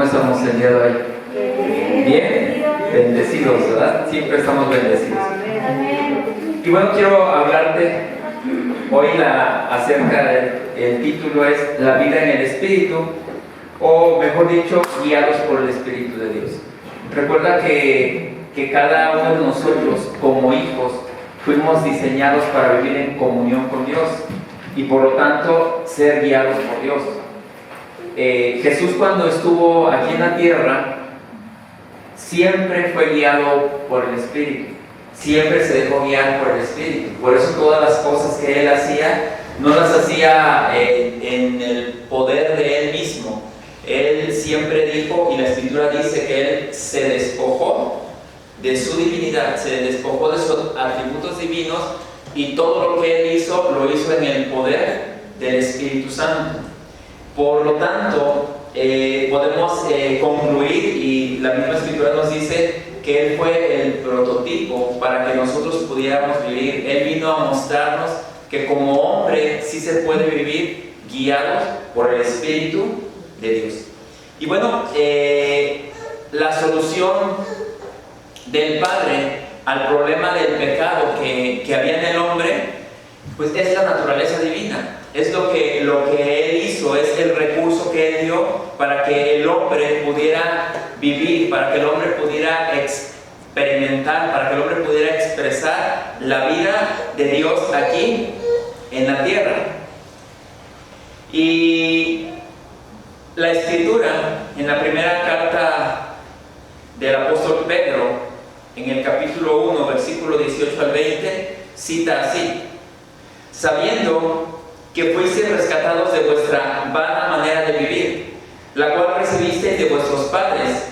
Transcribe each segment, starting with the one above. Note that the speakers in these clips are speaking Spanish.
¿Cómo estamos el día de hoy? Bien, bendecidos, ¿verdad? Siempre estamos bendecidos. Y bueno, quiero hablarte hoy acerca del título es La vida en el Espíritu, o mejor dicho, guiados por el Espíritu de Dios. Recuerda que cada uno de nosotros como hijos fuimos diseñados para vivir en comunión con Dios y por lo tanto ser guiados por Dios. Jesús, cuando estuvo aquí en la tierra, siempre fue guiado por el Espíritu, siempre se dejó guiar por el Espíritu. Por eso todas las cosas que Él hacía, no las hacía en el poder de Él mismo. Él siempre dijo, y la Escritura dice que Él se despojó de su divinidad, se despojó de sus atributos divinos, y todo lo que Él hizo, lo hizo en el poder del Espíritu Santo. Por lo tanto, podemos concluir, y la misma Escritura nos dice que Él fue el prototipo para que nosotros pudiéramos vivir. Él vino a mostrarnos que como hombre sí se puede vivir guiados por el Espíritu de Dios. Y bueno, la solución del Padre al problema del pecado que había en el hombre, pues es la naturaleza divina. Es lo que Él hizo, es el recurso que Él dio para que el hombre pudiera vivir, para que el hombre pudiera experimentar, para que el hombre pudiera expresar la vida de Dios aquí en la tierra. Y la Escritura, en la primera carta del apóstol Pedro, en el capítulo 1, versículo 18 al 20, cita así: sabiendo que fuisteis rescatados de vuestra vana manera de vivir, la cual recibisteis de vuestros padres,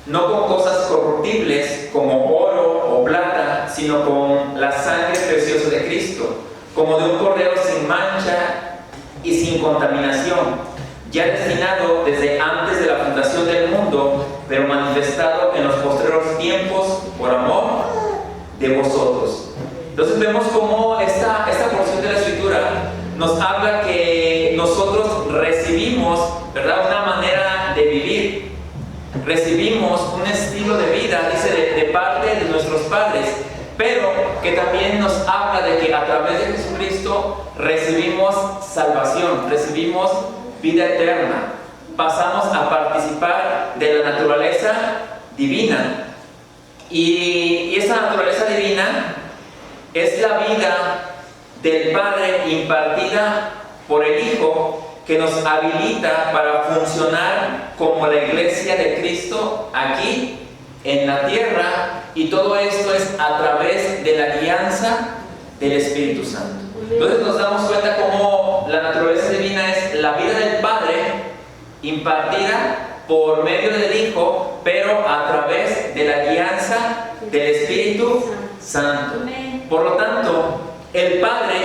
no con cosas corruptibles como oro o plata, sino con la sangre preciosa de Cristo, como de un cordero sin mancha y sin contaminación, ya destinado desde antes de la fundación del mundo, pero manifestado en los postreros tiempos por amor de vosotros. Entonces vemos cómo esta porción de la Escritura nos habla que nosotros recibimos, ¿verdad?, una manera de vivir, recibimos un estilo de vida, dice, de parte de nuestros padres, pero que también nos habla de que a través de Jesucristo recibimos salvación, recibimos vida eterna, pasamos a participar de la naturaleza divina. Y esa naturaleza divina es la vida del Padre impartida por el Hijo, que nos habilita para funcionar como la iglesia de Cristo aquí en la tierra, y todo esto es a través de la guianza del Espíritu Santo. Entonces nos damos cuenta cómo la naturaleza divina es la vida del Padre impartida por medio del Hijo, pero a través de la guianza del Espíritu Santo. Por lo tanto, el Padre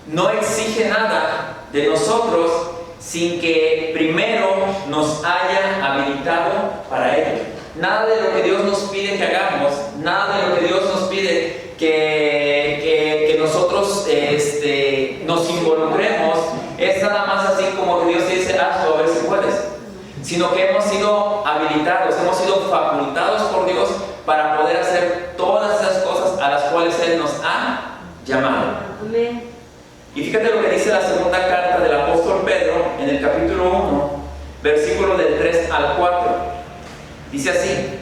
no exige nada de nosotros sin que primero nos haya habilitado para ello. Nada de lo que Dios nos pide que hagamos, nada de lo que Dios nos pide que nosotros nos involucremos, es nada más así como que Dios dice: hazlo, a ver si puedes. Sino que hemos sido habilitados, hemos sido facultados por Dios para poder hacer todas esas cosas a las cuales Él nos ha llamado. Amén. Y fíjate lo que dice la segunda carta del apóstol Pedro en el capítulo 1, versículo del 3 al 4. Dice así: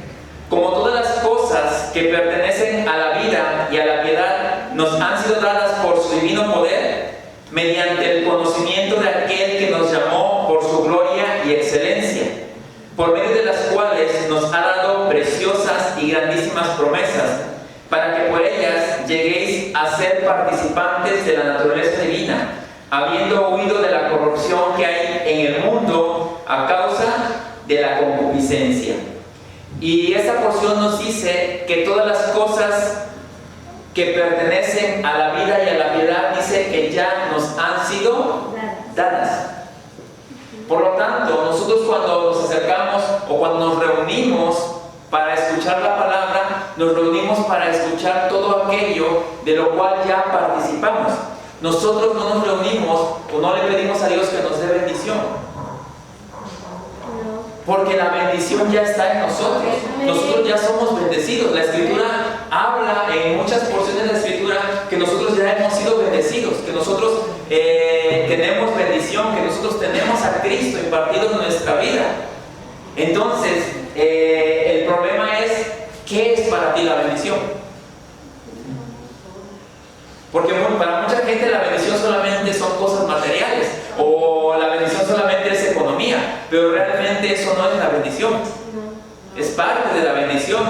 como todas las cosas que pertenecen a la vida y a la piedad nos han sido dadas por su divino poder, mediante el conocimiento de aquel que nos llamó por su gloria y excelencia, por medio de las cuales nos ha dado preciosas y grandísimas promesas, para que por ellas lleguéis a ser participantes de la naturaleza divina, habiendo huido de la corrupción que hay en el mundo a causa de la concupiscencia. Y esta porción nos dice que todas las cosas que pertenecen a la vida y a la piedad, dice que ya nos han sido dadas. Por lo tanto, nosotros cuando nos acercamos o cuando nos reunimos para escuchar la palabra, nos reunimos para escuchar todo aquello de lo cual ya participamos. Nosotros no nos reunimos o no le pedimos a Dios que nos dé bendición. Porque la bendición ya está en nosotros. Nosotros ya somos bendecidos. La Escritura habla en muchas porciones de la Escritura que nosotros ya hemos sido bendecidos, que nosotros tenemos bendición, que nosotros tenemos a Cristo impartido en nuestra vida. Entonces, el problema es, ¿qué es para ti la bendición? Porque para mucha gente la bendición solamente son cosas materiales, o la bendición solamente es economía, pero realmente eso no es la bendición. Es parte de la bendición,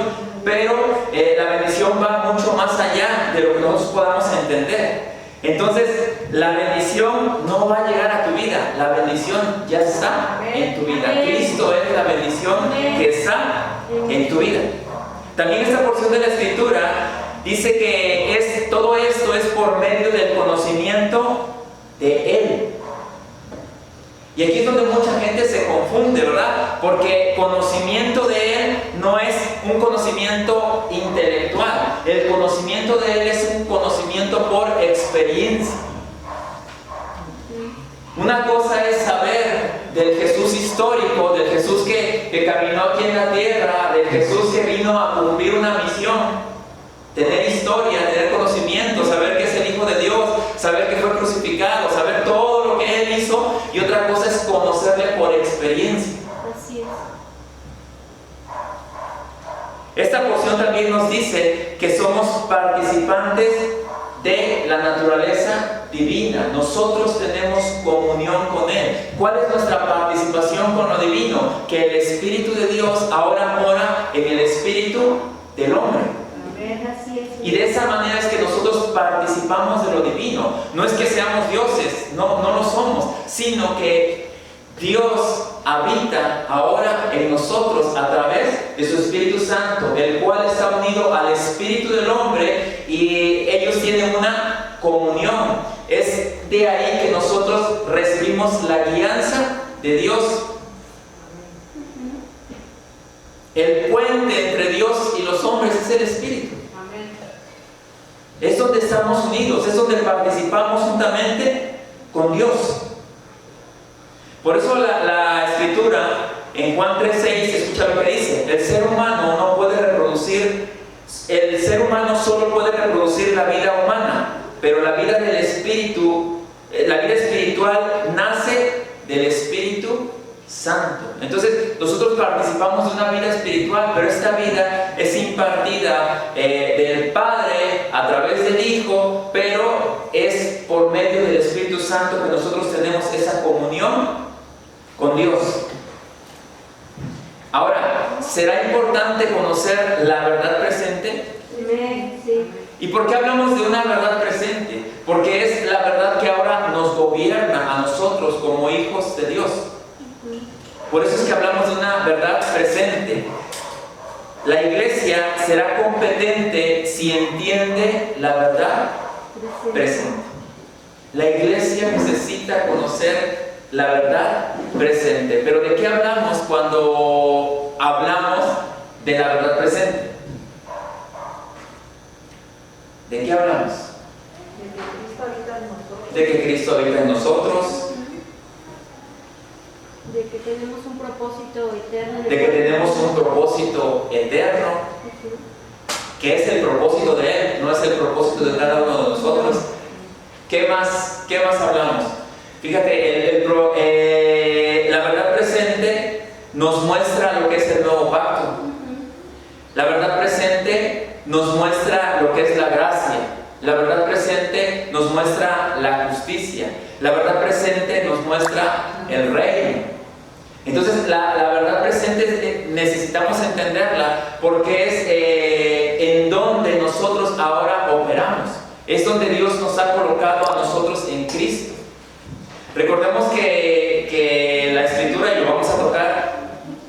pero la bendición va mucho más allá de lo que nosotros podamos entender. Entonces, la bendición no va a llegar a tu vida, la bendición ya está en tu vida. Cristo es la bendición que está en tu vida. También esta porción de la Escritura dice que todo esto es por medio del conocimiento de Él. Y aquí es donde mucha gente se confunde, ¿verdad? Porque conocimiento de Él no es un conocimiento intelectual. El conocimiento de Él es un conocimiento por experiencia. Una cosa es saber del Jesús histórico, del Jesús que caminó aquí en la tierra, del Jesús que vino a cumplir una misión. Tener historia, tener conocimiento, saber que es el Hijo de Dios, saber que fue crucificado, saber todo lo que Él hizo, y otra cosa es conocerle por experiencia. Así es. Esta porción también nos dice que somos participantes de la naturaleza divina. Nosotros tenemos comunión con Él. ¿Cuál es nuestra participación con lo divino? Que el Espíritu de Dios ahora mora en el Espíritu del hombre. Y de esa manera es que nosotros participamos de lo divino. No es que seamos dioses, no lo somos, sino que Dios habita ahora en nosotros a través de su Espíritu Santo, el cual está unido al Espíritu del hombre, y ellos tienen una comunión. Es de ahí que nosotros recibimos la guianza de Dios. El puente entre Dios y los hombres es el Espíritu. Es donde estamos unidos, es donde participamos juntamente con Dios. Por eso la Escritura en Juan 3:6 escucha lo que dice: el ser humano no puede reproducir, el ser humano solo puede reproducir la vida humana, pero la vida del Espíritu, la vida espiritual nace del Espíritu Santo. Entonces nosotros participamos de una vida espiritual, pero esta vida es impartida del Padre a través del Hijo, pero es por medio del Espíritu Santo que nosotros tenemos esa comunión con Dios. Ahora, ¿será importante conocer la verdad presente? Sí. ¿Y por qué hablamos de una verdad presente? Porque es la verdad que ahora nos gobierna a nosotros como hijos de Dios. Por eso es que hablamos de una verdad presente. La iglesia será competente si entiende la verdad presente. La iglesia necesita conocer la verdad presente. Pero ¿de qué hablamos cuando hablamos de la verdad presente? ¿De qué hablamos? De que Cristo habita en nosotros. De que tenemos un propósito eterno. De que tenemos un propósito eterno. Que es el propósito de Él, no es el propósito de cada uno de nosotros. ¿Qué más hablamos? Fíjate, la verdad presente nos muestra lo que es el nuevo pacto. La verdad presente nos muestra lo que es la gracia. La verdad presente nos muestra la justicia. La verdad presente nos muestra el reino. Entonces la verdad presente necesitamos entenderla porque es en donde nosotros ahora operamos. Es donde Dios nos ha colocado a nosotros en Cristo. Recordemos que la Escritura, y lo vamos a tocar,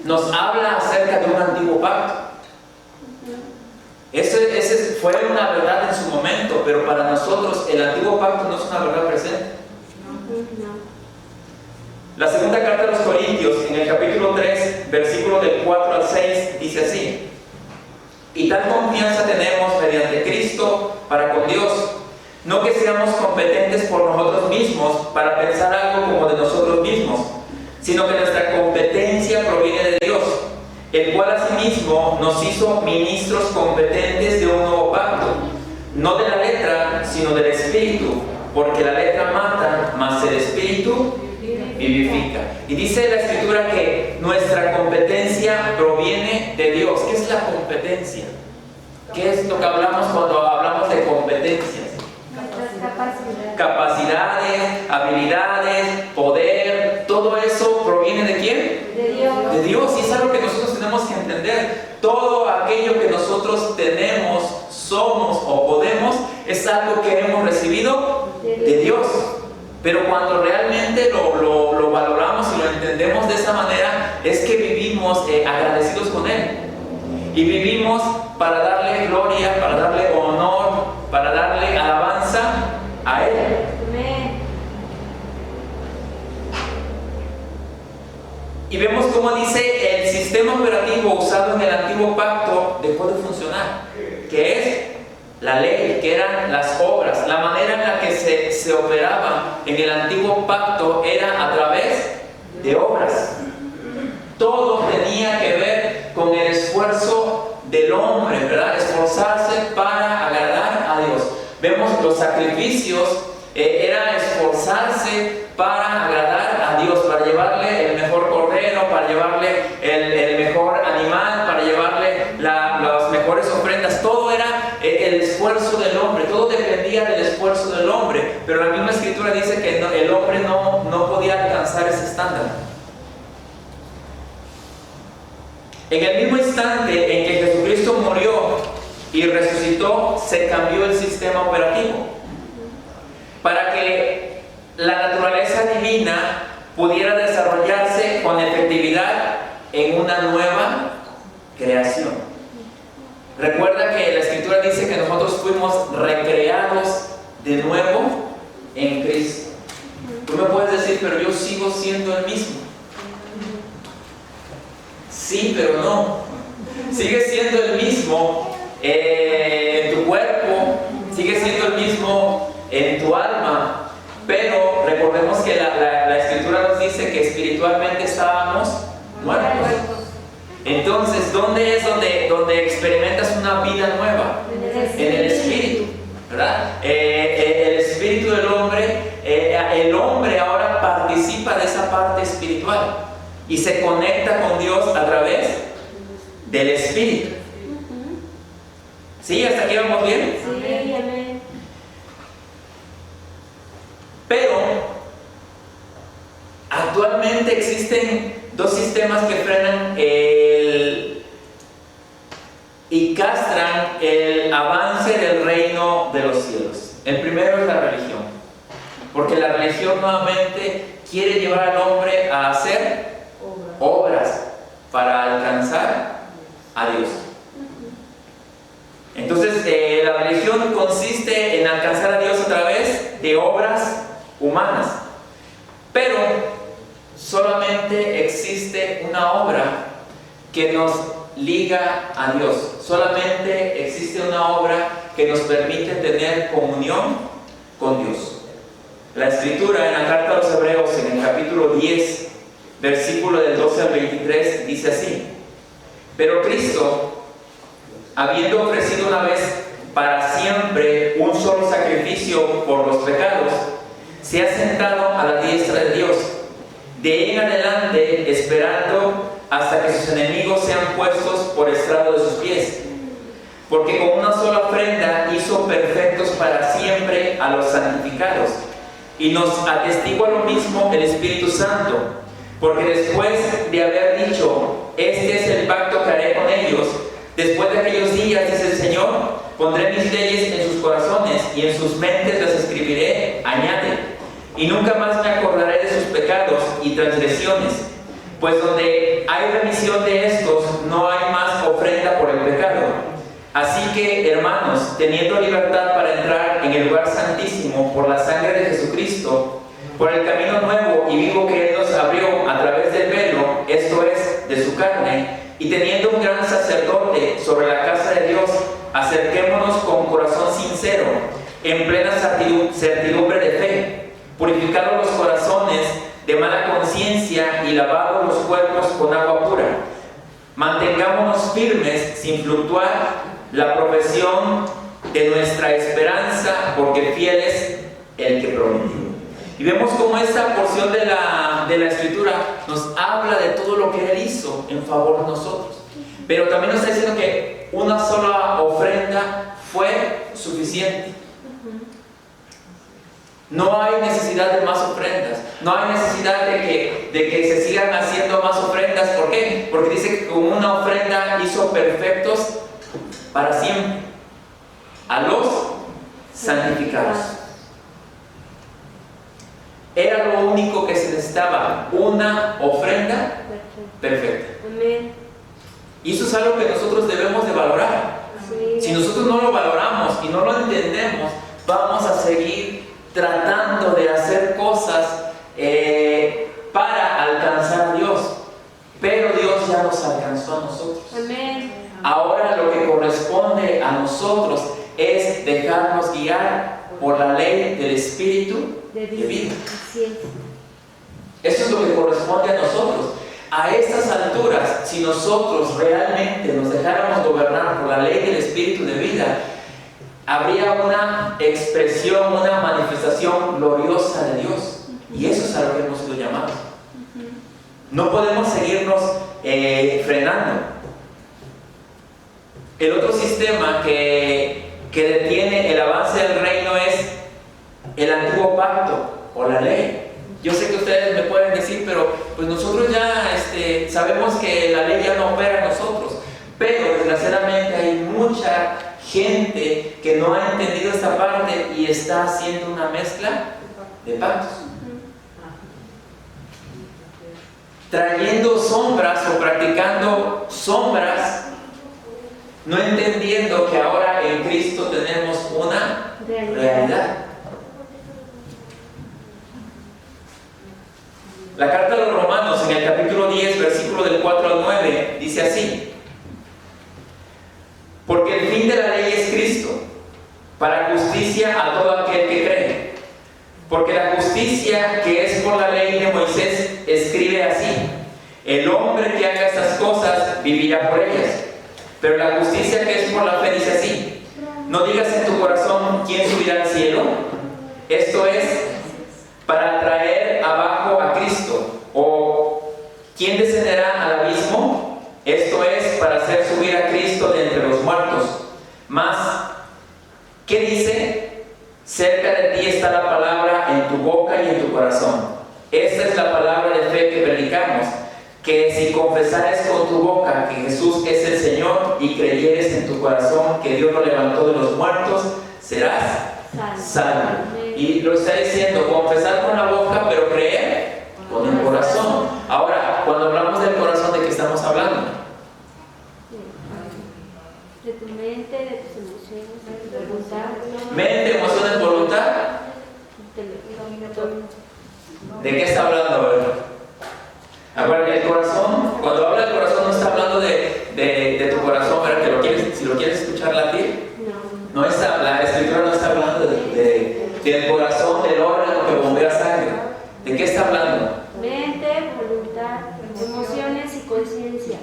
nos habla acerca de un antiguo pacto. Ese fue una verdad en su momento, pero para nosotros el antiguo pacto no es una verdad presente. La segunda carta a los Corintios, en el capítulo 3, versículo del 4 al 6, dice así: y tal confianza tenemos mediante Cristo para con Dios, no que seamos competentes por nosotros mismos para pensar algo como de nosotros mismos, sino que nuestra competencia proviene de Dios, el cual asimismo nos hizo ministros competentes de un nuevo pacto, no de la letra, sino del Espíritu, porque la letra mata, mas el Espíritu vivifica. Y dice la Escritura que nuestra competencia proviene de Dios. ¿Qué es la competencia? ¿Qué es lo que hablamos cuando hablamos de competencias? Capacidades, habilidades, poder, todo eso proviene ¿de quién? De Dios. De Dios. Y es algo que nosotros tenemos que entender. Todo aquello que nosotros tenemos, somos o podemos, es algo que hemos recibido de Dios. Pero cuando realmente lo valoramos y lo entendemos de esa manera, es que vivimos agradecidos con Él. Y vivimos para darle gloria, para darle honor, para darle alabanza a Él. Amén. Y vemos cómo dice el sistema operativo usado en el antiguo pacto dejó de funcionar, que es la ley, que eran las obras. La manera en la que se operaba en el antiguo pacto era a través de obras. Todo tenía que ver con el esfuerzo del hombre, ¿verdad? Esforzarse para agradar a Dios. Vemos los sacrificios, era esforzarse para agradar a Dios, para llevarle el mejor cordero, para llevarle el mejor animal, para llevarle las mejores ofrendas. Todo era el esfuerzo del hombre, todo dependía del esfuerzo del hombre. Pero la misma Escritura dice que el hombre no podía alcanzar ese estándar. En el mismo instante en que Jesucristo murió y resucitó, se cambió el sistema operativo para que la naturaleza divina pudiera desarrollarse con efectividad en una nueva creación. Recuerda que la Escritura dice que nosotros fuimos recreados de nuevo en Cristo. Tú me puedes decir, pero yo sigo siendo el mismo. Sí, pero no. Sigues siendo el mismo en tu cuerpo, sigues siendo el mismo en tu alma, pero recordemos que la Escritura nos dice que espiritualmente estábamos muertos. Entonces, ¿dónde es donde experimentas una vida nueva? En el Espíritu, ¿verdad? El Espíritu del hombre, el hombre ahora participa de esa parte espiritual y se conecta con Dios a través del Espíritu. ¿Sí? ¿Hasta aquí vamos bien? Sí, amén. Pero actualmente existen dos sistemas que frenan y castran el avance del reino de los cielos. El primero es la religión, porque la religión nuevamente quiere llevar al hombre a hacer obras para alcanzar a Dios. Entonces la religión consiste en alcanzar a Dios a través de obras humanas, pero solamente existe una obra que nos liga a Dios. Solamente existe una obra que nos permite tener comunión con Dios. La Escritura en la carta a los Hebreos, en el capítulo 10, versículo del 12 al 23, dice así: pero Cristo, habiendo ofrecido una vez para siempre un solo sacrificio por los pecados, se ha sentado a la diestra de Dios, de ahí en adelante esperando hasta que sus enemigos sean puestos por estrado de sus pies. Porque con una sola ofrenda hizo perfectos para siempre a los santificados. Y nos atestigua lo mismo el Espíritu Santo, porque después de haber dicho: este es el pacto que haré con ellos, después de aquellos días, dice el Señor, pondré mis leyes en sus corazones y en sus mentes las escribiré, añade, y nunca más me acordaré de sus pecados y transgresiones, pues donde hay remisión de estos, no hay más ofrenda por el pecado. Así que, hermanos, teniendo libertad para entrar en el lugar santísimo por la sangre de Jesucristo, por el camino nuevo y vivo que Él nos abrió a través del velo, esto es, de su carne, y teniendo un gran sacerdote sobre la casa de Dios, acerquémonos con corazón sincero, en plena certidumbre de fe, purificados los corazones de mala conciencia y lavados los cuerpos con agua pura. Mantengámonos firmes sin fluctuar la profesión de nuestra esperanza, porque fiel es el que prometió. Y vemos cómo esta porción de la Escritura nos habla de todo lo que Él hizo en favor de nosotros. Pero también nos está diciendo que una sola ofrenda fue suficiente. No hay necesidad de más ofrendas. No hay necesidad de que se sigan haciendo más ofrendas. ¿Por qué? Porque dice que con una ofrenda hizo perfectos para siempre a los santificados. Era lo único que se necesitaba, una ofrenda perfecta. Y eso es algo que nosotros debemos de valorar. Si nosotros no lo valoramos y no lo entendemos, vamos a seguir tratando de hacer cosas para alcanzar a Dios. Pero Dios ya nos alcanzó a nosotros. Ahora lo que corresponde a nosotros es dejarnos guiar por la ley del Espíritu de vida. Eso es lo que corresponde a nosotros. A estas alturas, si nosotros realmente nos dejáramos gobernar por la ley del Espíritu de vida, habría una expresión, una manifestación gloriosa de Dios. Y eso es a lo que hemos sido llamados. No podemos seguirnos frenando. El otro sistema que detiene el avance del reino es el antiguo pacto o la ley. Yo sé que ustedes me pueden decir, pero pues nosotros ya sabemos que la ley ya no opera en nosotros. Pero desgraciadamente hay mucha gente que no ha entendido esta parte y está haciendo una mezcla de pactos, trayendo sombras o practicando sombras, no entendiendo que ahora en Cristo tenemos una realidad. La carta a los Romanos, en el capítulo 10, versículo del 4 al 9, dice así: porque el fin de la ley es Cristo, para justicia a todo aquel que cree. Porque la justicia que es por la ley de Moisés escribe así: el hombre que haga estas cosas vivirá por ellas. Pero la justicia que es por la fe dice así: no digas en tu corazón quién subirá al cielo. Esto es para traer abajo a Cristo. O quién descenderá al abismo. Esto es para hacer subir a Cristo de entre los muertos. Mas, ¿qué dice? Cerca de ti está la palabra en tu boca y en tu corazón. Esta es la palabra de fe que predicamos: que si confesares con tu boca que Jesús es el Señor y creyeres en tu corazón que Dios lo levantó de los muertos, serás salvo. Y lo está diciendo, confesar con la boca, pero creer con el corazón. Ahora, cuando hablamos del corazón, ¿de qué estamos hablando? De tu mente, de tus emociones, de tu voluntad. Mente, emociones, voluntad. ¿De qué está hablando? A ver. Ahora, el corazón, cuando habla del corazón, no está hablando de tu corazón, ¿verdad? Que si lo quieres escuchar latir, no está, la Escritura no está hablando del corazón, del órgano que bombea sangre. ¿De qué está hablando? Mente, voluntad, emociones y conciencia.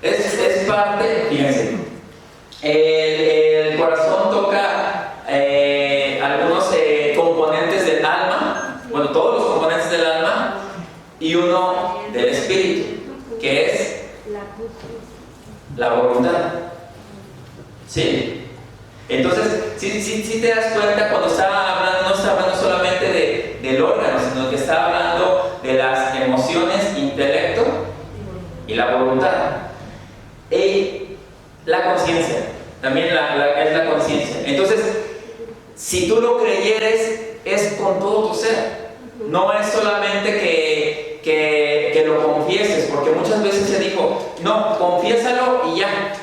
Es parte, fíjense, el corazón toca algunos componentes del alma, bueno, todos los componentes del alma, y uno del espíritu, que es la voluntad. ¿Sí? Entonces, si te das cuenta, cuando estaba hablando, no está hablando solamente del órgano, sino que está hablando de las emociones, intelecto y la voluntad. Y la conciencia, también es la conciencia. Entonces, si tú lo creyeres, es con todo tu ser. No es solamente que lo confieses, porque muchas veces se dijo, no, confiésalo y ya.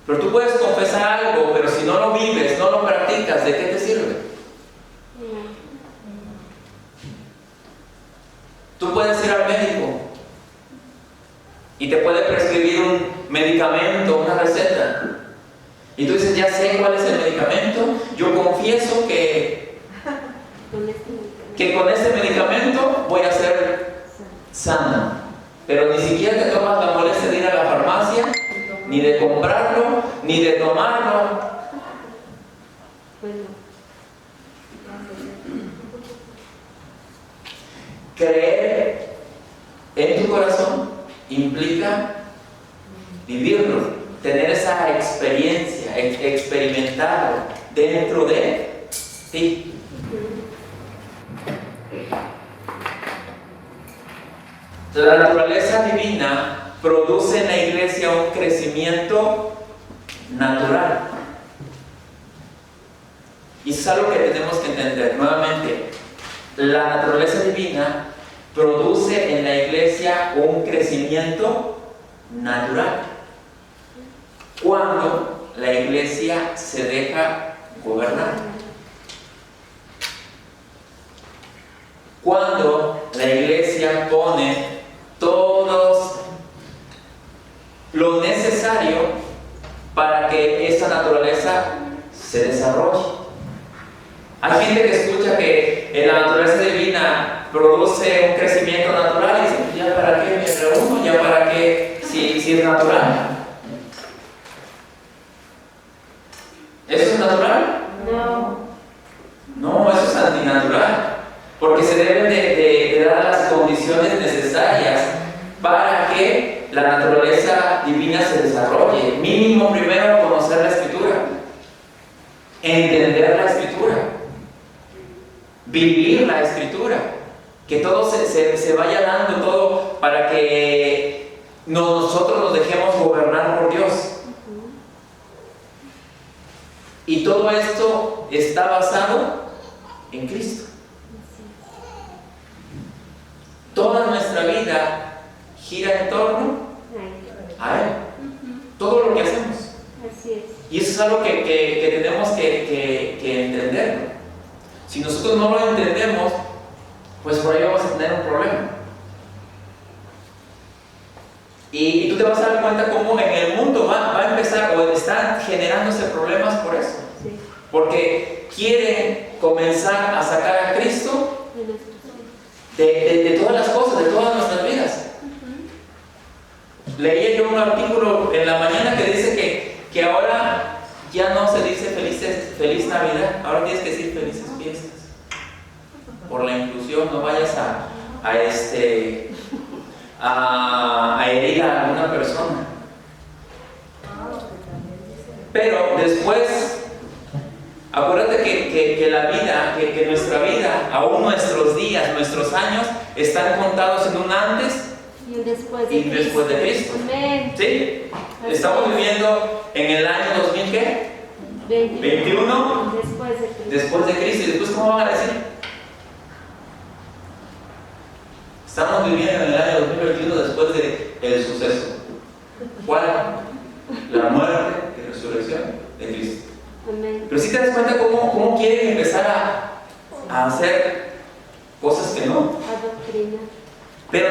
Pero tú puedes confesar algo, pero si no lo vives, no lo practicas, ¿de qué te sirve? Tú puedes ir al médico y te puede prescribir un medicamento, una receta. Y tú dices, ya sé cuál es el medicamento, yo confieso que... que con este medicamento voy a ser sano. Pero ni siquiera te tomas la molestia de ir a la farmacia, ni de comprarlo, ni de tomarlo. Creer en tu corazón implica vivirlo, tener esa experiencia, experimentarlo dentro de ti. La naturaleza divina produce en la iglesia un crecimiento natural. Y es algo que tenemos que entender nuevamente. La naturaleza divina produce en la iglesia un crecimiento natural cuando la iglesia se deja gobernar. Cuando la iglesia pone todos lo necesario para que esa naturaleza se desarrolle. Hay gente que escucha que la naturaleza divina produce un crecimiento natural y dice, ¿ya para qué me reúno? ¿Ya para qué? Si es natural. ¿Eso es natural? No, eso es antinatural. Porque se deben de dar las condiciones necesarias para que la naturaleza divina se desarrolle. Mínimo primero conocer la Escritura, entender la Escritura, vivir la Escritura, que todo se vaya dando todo para que nosotros nos dejemos gobernar por Dios. Y todo esto está basado en Cristo. Toda nuestra vida gira en torno a Él. Todo lo que hacemos. Y eso es algo que tenemos que entender. Si nosotros no lo entendemos, pues por ahí vamos a tener un problema. Y tú te vas a dar cuenta cómo en el mundo va a empezar o están generándose problemas por eso. Porque quieren comenzar a sacar a Cristo de todas las cosas, de todas nuestras vidas. Leía yo un artículo en la mañana que dice que ahora ya no se dice feliz Navidad, ahora tienes que decir felices fiestas. Por la inclusión, no vayas a herir a alguna persona. Pero después, acuérdate que la vida, que nuestra vida, aún nuestros días, nuestros años, están contados en un antes y un después de Cristo. ¿Sí? Estamos viviendo en el año 2000, ¿qué? 21 después de Cristo. ¿Y después cómo van a decir? Estamos viviendo en el año 2021 después del suceso. ¿Cuál? La muerte y resurrección de Cristo. Pero si te das cuenta cómo quieren empezar a hacer cosas que no. Pero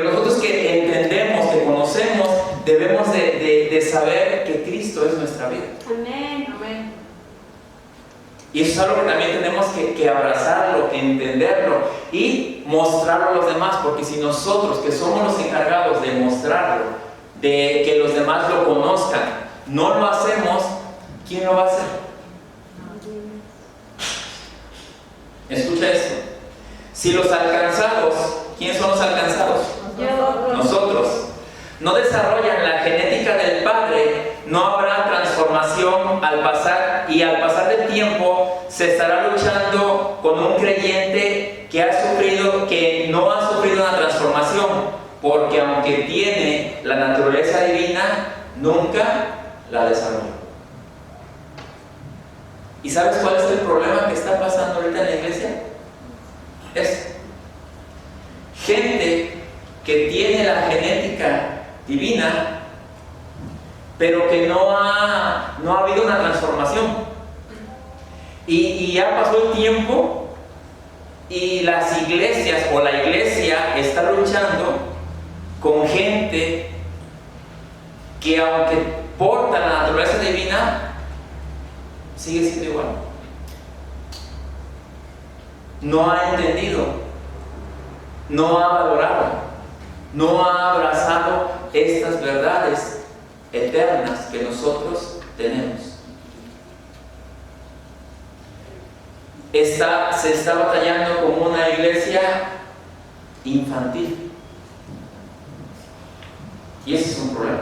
nosotros que entendemos, que conocemos, debemos de saber que Cristo es nuestra vida. Amén. Y eso es algo que también tenemos que abrazarlo, entenderlo y mostrarlo a los demás, porque si nosotros, que somos los encargados de mostrarlo, de que los demás lo conozcan, no lo hacemos, ¿quién lo va a hacer? Escucha esto. Si los alcanzados, ¿quiénes son los alcanzados? Nosotros. No desarrollan la genética del Padre, no habrá transformación al pasar, y al pasar del tiempo se estará luchando con un creyente que no ha sufrido una transformación, porque aunque tiene la naturaleza divina, nunca la desarrolló. ¿Y sabes cuál es el problema que está pasando ahorita en la iglesia? Es gente que tiene la genética divina, pero que no ha habido una transformación. Y ya pasó el tiempo y las iglesias o la iglesia está luchando con gente que, aunque porta la naturaleza divina, sigue siendo igual. no ha entendido, no ha valorado, no ha abrazado estas verdades eternas que nosotros tenemos. Se está batallando con una iglesia infantil. Y ese es un problema.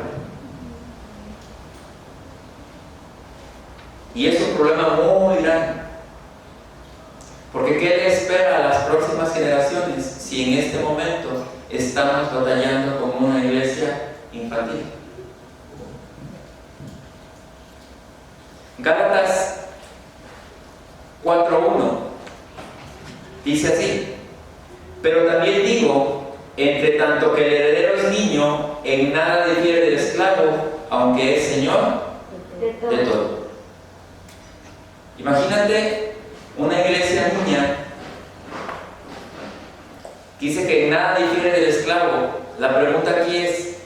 Y es un problema muy grande. Porque ¿qué le espera a las próximas generaciones si en este momento estamos batallando con una iglesia infantil? Gálatas 4:1 dice así: pero también digo, entre tanto que el heredero es niño, en nada difiere del esclavo, aunque es señor de todo. Imagínate una iglesia niña, dice que en nada difiere del esclavo. La pregunta aquí es,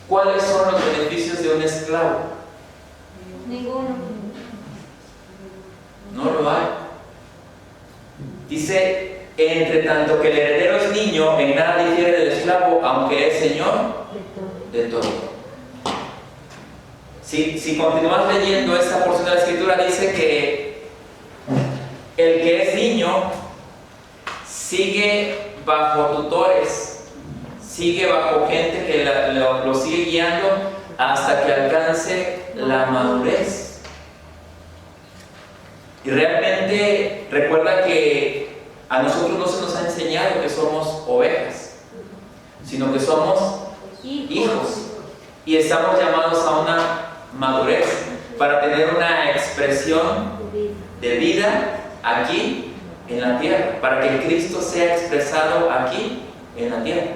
¿cuáles son los beneficios de un esclavo? Ninguno. No lo hay. Dice, entre tanto que el heredero es niño, en nada difiere del esclavo, aunque es señor de todo. Si continúas leyendo esta porción de la escritura, dice que el que es niño sigue bajo tutores, sigue bajo gente que lo sigue guiando hasta que alcance la madurez. Y realmente recuerda que a nosotros no se nos ha enseñado que somos ovejas, sino que somos hijos. Y estamos llamados a una madurez para tener una expresión de vida aquí en la tierra, para que Cristo sea expresado aquí en la tierra.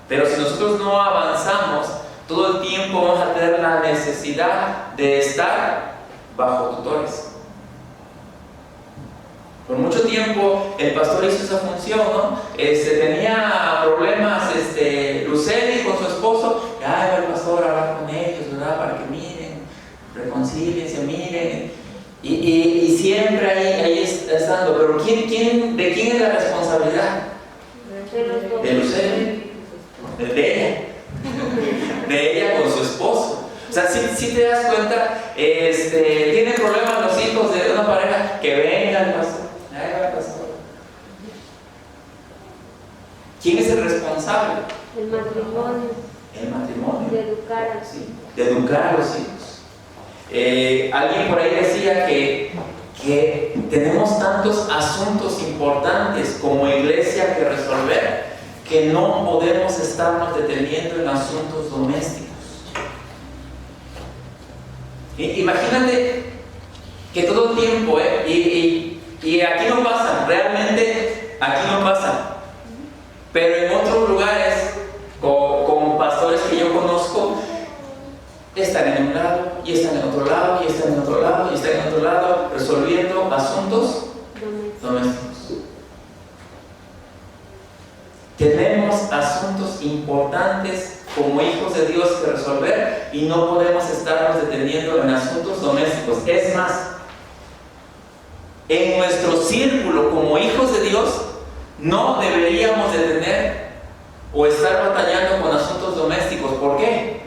Pero si nosotros no avanzamos, todo el tiempo vamos a tener la necesidad de estar bajo tutores. Por mucho tiempo el pastor hizo esa función, ¿no? Tenía problemas Luceli con su esposo, va el pastor a hablar con ellos, ¿verdad? Para que miren, reconcíliense, miren. Y siempre ahí estando. Pero ¿de quién es la responsabilidad? De Luceli, de ella. De ella con su esposo. O sea, si te das cuenta, tienen problemas los hijos de una pareja, que venga el pastor. ¿Quién es el responsable? El matrimonio. El matrimonio. De educar a los hijos. Sí, de educar a los hijos. Alguien por ahí decía que tenemos tantos asuntos importantes como iglesia que resolver, que no podemos estarnos deteniendo en asuntos domésticos. Imagínate que todo el tiempo, y aquí no pasa, realmente aquí no pasa. Pero en otros lugares, con pastores que yo conozco, están en un lado, y están en otro lado, y están en otro lado, y están en otro lado, resolviendo asuntos domésticos. Tenemos asuntos importantes como hijos de Dios que resolver y no podemos estarnos deteniendo en asuntos domésticos. Es más, en nuestro círculo como hijos de Dios, no deberíamos de tener o estar batallando con asuntos domésticos. ¿Por qué?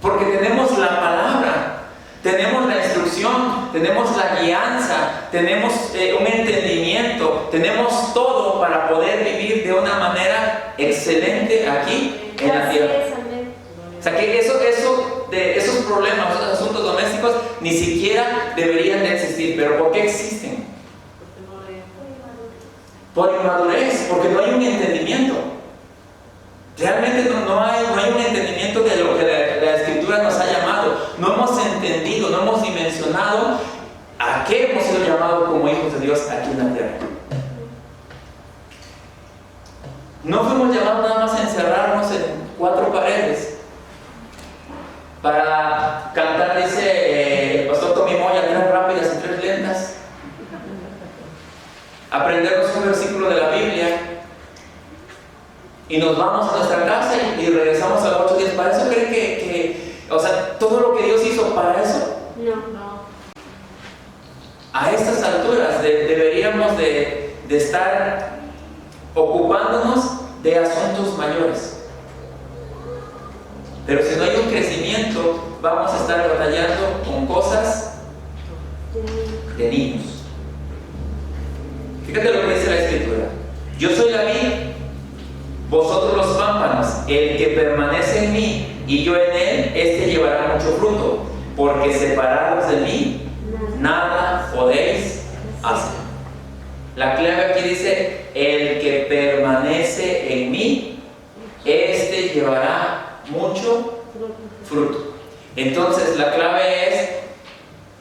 Porque tenemos la palabra, tenemos la instrucción, tenemos la guianza, tenemos un entendimiento, tenemos todo para poder vivir de una manera excelente aquí en la tierra. O sea que esos problemas, esos asuntos domésticos ni siquiera deberían de existir. ¿Pero por qué existen? Por inmadurez, porque no hay un entendimiento. Realmente no hay un entendimiento de lo que la Escritura nos ha llamado. No hemos entendido, no hemos dimensionado a qué hemos sido llamados como hijos de Dios aquí en la tierra. No fuimos llamados nada más a encerrarnos en 4 paredes para cantar, dice el pastor Tommy Moya, 3 rápidas y 3 lentas. Aprendernos un versículo de la Biblia y nos vamos a nuestra casa y regresamos a los 8 días. ¿Para eso creen que todo lo que Dios hizo para eso? No. a estas alturas deberíamos de estar ocupándonos de asuntos mayores. Pero si no hay un crecimiento, vamos a estar batallando con cosas de niños. Fíjate lo que dice la Escritura: yo soy la vid, vosotros los pámpanos. El que permanece en mí y yo en él, este llevará mucho fruto, porque separados de mí nada podéis hacer. La clave aquí dice: el que permanece en mí, este llevará mucho fruto. Entonces la clave es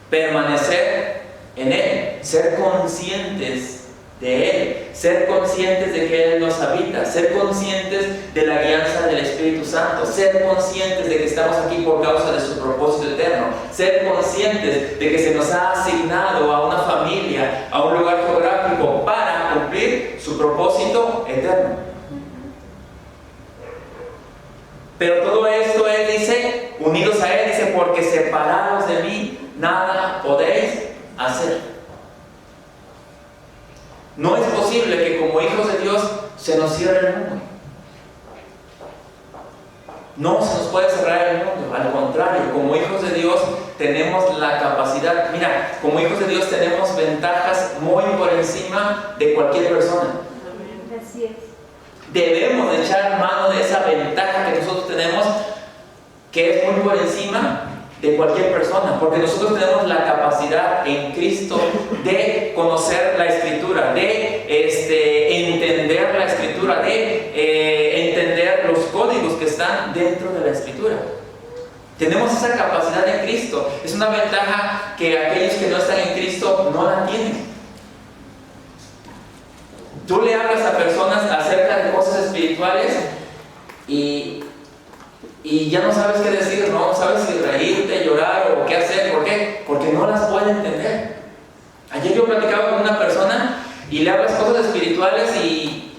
permanecer en él, ser conscientes de él, ser conscientes de que él nos habita, ser conscientes de la guianza del Espíritu Santo, ser conscientes de que estamos aquí por causa de su propósito eterno, ser conscientes de que se nos ha asignado a una familia, a un lugar geográfico para cumplir su propósito eterno. Pero todo esto él dice, unidos a él, dice: porque separados de mí nada podéis hacer. No es posible que como hijos de Dios se nos cierre el mundo. No se nos puede cerrar el mundo. Al contrario, como hijos de Dios tenemos la capacidad. Mira, como hijos de Dios tenemos ventajas muy por encima de cualquier persona. Así es. Debemos de echar mano de esa ventaja que nosotros tenemos, que es muy por encima de cualquier persona, porque nosotros tenemos la capacidad en Cristo de conocer la Escritura, de entender la Escritura, de entender los códigos que están dentro de la Escritura. Tenemos esa capacidad en Cristo. Es una ventaja que aquellos que no están en Cristo no la tienen. Tú le hablas a personas acerca de cosas espirituales y ya no sabes qué decir, no sabes si reírte, llorar o qué hacer. ¿Por qué? Porque no las puede entender. Ayer yo platicaba con una persona y le hablas cosas espirituales y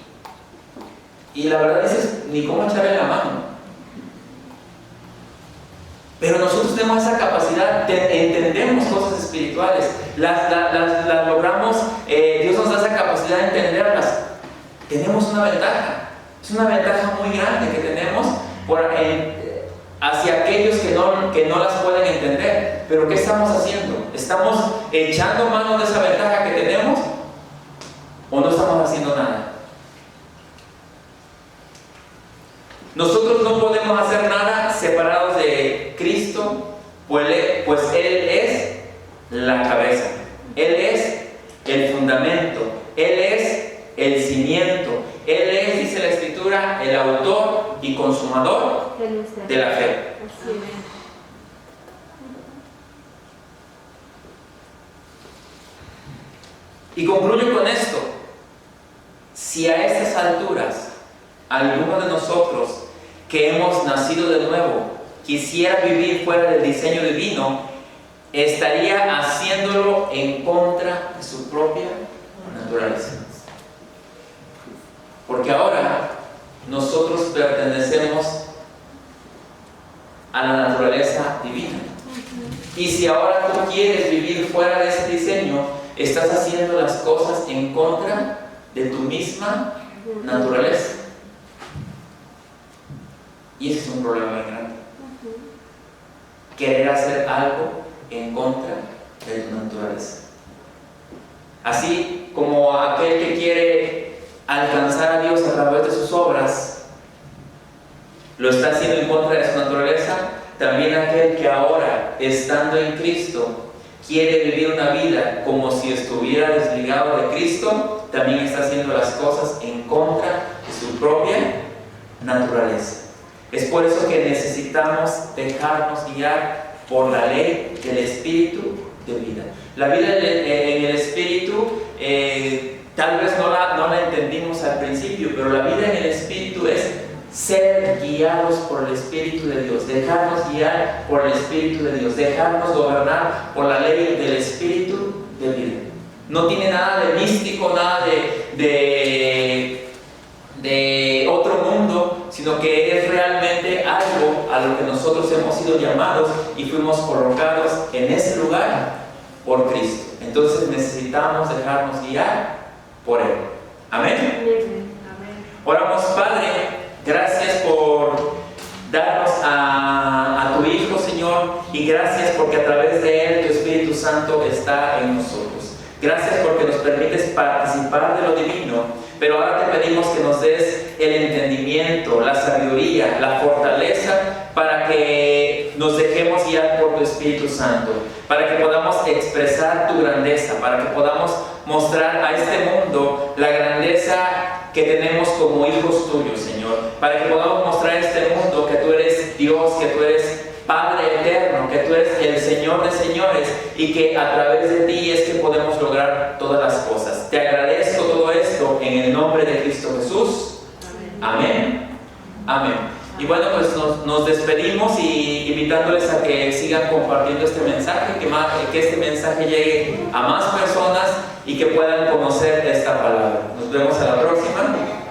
la verdad dices, ni cómo echarle la mano. Pero nosotros tenemos esa capacidad, entendemos cosas espirituales, las logramos, Dios nos da esa capacidad de entenderlas. Tenemos una ventaja, es una ventaja muy grande que tenemos hacia aquellos que no las pueden entender. Pero ¿qué estamos haciendo? ¿Estamos echando mano de esa ventaja que tenemos o no estamos haciendo nada? Nosotros no podemos hacer nada separados de Cristo, pues Él es la cabeza, Él es el fundamento, Él es el cimiento, Él es, dice la Escritura, el autor y consumador de la fe. Así es. Y concluyo con esto: si a estas alturas alguno de nosotros que hemos nacido de nuevo quisiera vivir fuera del diseño divino, estaría haciéndolo en contra de su propia naturaleza. Porque ahora nosotros pertenecemos a la naturaleza divina. Y si ahora tú quieres vivir fuera de ese diseño, estás haciendo las cosas en contra de tu misma naturaleza. Y ese es un problema muy grande. Querer hacer algo en contra de tu naturaleza. Así como aquel que quiere alcanzar a Dios a través de sus obras lo está haciendo en contra de su naturaleza, también aquel que ahora, estando en Cristo, quiere vivir una vida como si estuviera desligado de Cristo, también está haciendo las cosas en contra de su propia naturaleza. Es por eso que necesitamos dejarnos guiar por la ley del Espíritu de vida. La vida en el Espíritu, tal vez no la entendimos al principio, pero la vida en el Espíritu es ser guiados por el Espíritu de Dios, dejarnos guiar por el Espíritu de Dios, dejarnos gobernar por la ley del Espíritu de vida. No tiene nada de místico, nada de otro mundo, sino que es realmente algo a lo que nosotros hemos sido llamados y fuimos colocados en ese lugar por Cristo. Entonces necesitamos dejarnos guiar por Él. Amén. Oramos, Padre, gracias por darnos a tu Hijo, Señor, y gracias porque a través de Él tu Espíritu Santo está en nosotros. Gracias porque nos permites participar de lo divino, pero ahora te pedimos que nos des el entendimiento, la sabiduría, la fortaleza para que nos dejemos guiar por tu Espíritu Santo, para que podamos expresar tu grandeza, para que podamos mostrar a este mundo la grandeza que tenemos como hijos tuyos, Señor, para que podamos mostrar a este mundo que tú eres Dios, que tú eres Padre eterno, que tú eres el Señor de señores y que a través de ti es que podemos lograr todas las cosas. Te agradezco todo esto en el nombre de Cristo Jesús. Amén. Amén. Y bueno, pues nos despedimos y invitándoles a que sigan compartiendo este mensaje, que este mensaje llegue a más personas y que puedan conocer esta palabra. Nos vemos a la próxima.